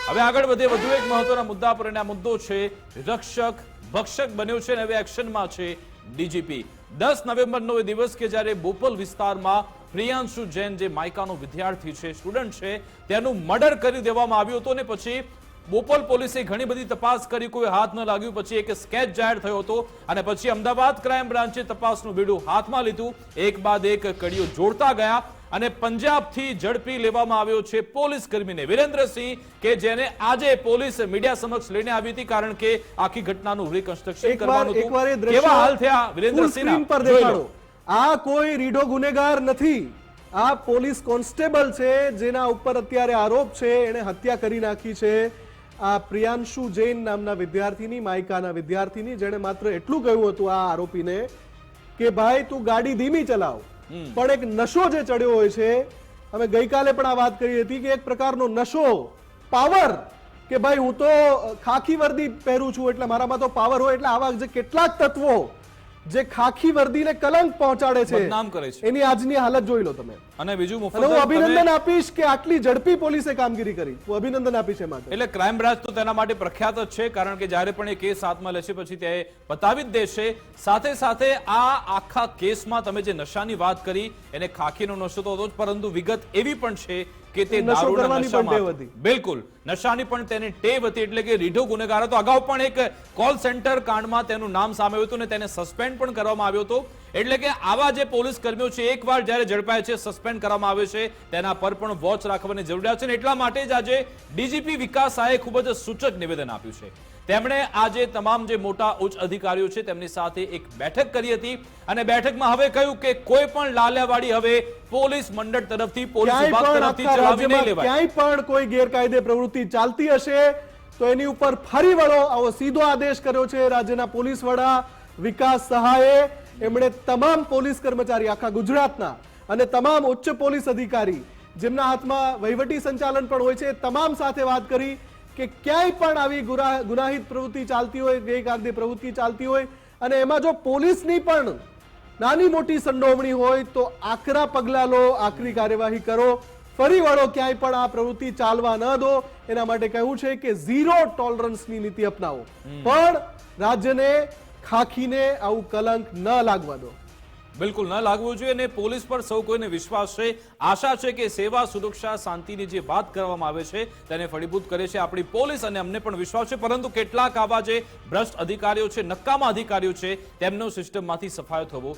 હવે આગળ વધે વધુ એક મહત્વના મુદ્દા પર, અને આ મુદ્દો છે રક્ષક ભક્ષક બન્યો છે અને હવે એક્શનમાં છે ડીજીપી। 10 નવેમ્બરનો એ દિવસ કે જ્યારે બોપલ વિસ્તારમાં પ્રિયાંશુ જૈન જે માયકાનો વિદ્યાર્થી છે, સ્ટુડન્ટ છે, તેનું મર્ડર કરી દેવામાં આવ્યું હતું અને પછી બોપલ પોલીસે ઘણી બધી તપાસ કરી, કોઈ હાથ ન લાગ્યું। પછી એક સ્કેચ જાહેર થયો હતો અને પછી અમદાવાદ ક્રાઇમ બ્રાન્ચે તપાસનું બીડું હાથમાં લીધું। એક બાદ એક કડીઓ જોડતા ગયા અને પંજાબથી ઝડપી લેવામાં આવ્યો છે પોલીસ કર્મીને, વિરેન્દ્રસિંહ, કે જેને આજે પોલીસ મીડિયા સમક્ષ લઈને આવી હતી, કારણ કે આખી ઘટનાનું રિકન્સ્ટ્રક્શન કરવાનું હતું। કેવા હાલ થયા વિરેન્દ્રસિંહના? આ કોઈ રીઢો ગુનેગાર નથી, આ પોલીસ કોન્સ્ટેબલ છે જેના ઉપર અત્યારે આરોપ છે, એને હત્યા કરી નાખી છે। આ પ્રિયાંશુ જૈન નામના વિદ્યાર્થીની, માયકાના વિદ્યાર્થીની, જેણે માત્ર એટલું કહ્યું હતું આ આરોપીને કે ભાઈ તું ગાડી ધીમી ચલાવ, પણ એક નશો જે ચડ્યો હોય છે, અમે ગઈકાલે પણ આ વાત કરી હતી કે એક પ્રકારનો નશો, પાવર, કે ભાઈ હું તો ખાખી વર્દી પહેરું છું એટલે મારામાં તો પાવર હોય, એટલે આવા જે કેટલાક તત્વો જે ખાખી વર્દીને કલંક પહોંચાડે છે, બદનામ કરે છે, એની આજની હાલત જોઈ લો તમે। અને બીજું હું અભિનંદન આપીશ કે આટલી ઝડપી પોલીસે કામગીરી કરી, હું અભિનંદન આપીશ એ માટે। એટલે ક્રાઇમ બ્રાન્ચ તો તેના માટે પ્રખ્યાત જ છે, કારણ કે જ્યારે પણ એ કેસ હાથમાં લેશે પછી તે બતાવી જ દેશે। સાથે સાથે આ આખા કેસમાં તમે જે નશાની વાત કરી, એને ખાખીનો નશો તો હતો જ, પરંતુ વિગત એવી પણ છે કે તે દારૂના નશામાં, બિલકુલ નશાની પણ તેને ટેવ હતી, એટલે કે રીઢો ગુનેગાર હતો। અગાઉ પણ એક કોલ સેન્ટર કાંડમાં તેનું નામ સામે આવ્યું હતું અને તેને સસ્પેન્ડ પણ કરવામાં આવ્યો હતો। એટલે કે આવા જે પોલીસ કર્મીઓ છે, એકવાર જ્યારે ઝડપાય છે, સસ્પેન્ડ કરવામાં આવે છે, તેના પર પણ વોચ રાખવાની જરૂરિયાત છે। એટલા માટે જ આજે ડીજીપી વિકાસ શાહે ખૂબ જ સૂચક નિવેદન આપ્યું છે। તેમણે આજે તમામ જે મોટા ઉચ્ચ અધિકારીઓ છે તેમની સાથે એક બેઠક કરી હતી અને બેઠકમાં હવે કહ્યું કે કોઈ પણ લાલિયાવાડી હવે પોલીસ મંડળ તરફથી, પોલીસ વિભાગ તરફથી ચલાવી નહીં લેવાય। ક્યાંય પણ કોઈ ગેરકાયદે પ્રવૃત્તિ ચાલતી હશે તો એની ઉપર ફરી વળો, આવો સીધો આદેશ કર્યો છે રાજ્યના પોલીસ વડા વિકાસ સહાયે। એમણે તમામ પોલીસ કર્મચારી આખા ગુજરાતના અને તમામ ઉચ્ચ પોલીસ અધિકારી જેમના હાથમાં વહીવટી સંચાલન પણ હોય છે, તમામ સાથે વાત કરી કે ક્યાંય પણ આવી ગુનાહિત પ્રવૃત્તિ ચાલતી હોય, ગેરકાયદે પ્રવૃત્તિ ચાલતી હોય અને એમાં જો પોલીસની પણ નાની મોટી સંડોવણી હોય તો આકરા પગલા લો, આકરી કાર્યવાહી કરો, ફરી વળો, ક્યાંય પણ આ પ્રવૃત્તિ ચાલવા ન દો। એના માટે કહ્યું છે કે ઝીરો ટોલરન્સની નીતિ અપનાવો, પણ રાજ્યને ખાખીને આવું કલંક ન લાગવા દો, બિલકુલ ન લાગવું જોઈએ। અને પોલીસ પર સૌ કોઈને વિશ્વાસ છે, આશા છે કે સેવા, સુરક્ષા, શાંતિની જે વાત કરવામાં આવે છે તેને ફળીભૂત કરે છે આપણી પોલીસ, અને અમને પણ વિશ્વાસ છે। પરંતુ કેટલાક આવા જે ભ્રષ્ટ અધિકારીઓ છે, નકામા અધિકારીઓ છે, તેમનો સિસ્ટમમાંથી સફાયો થવો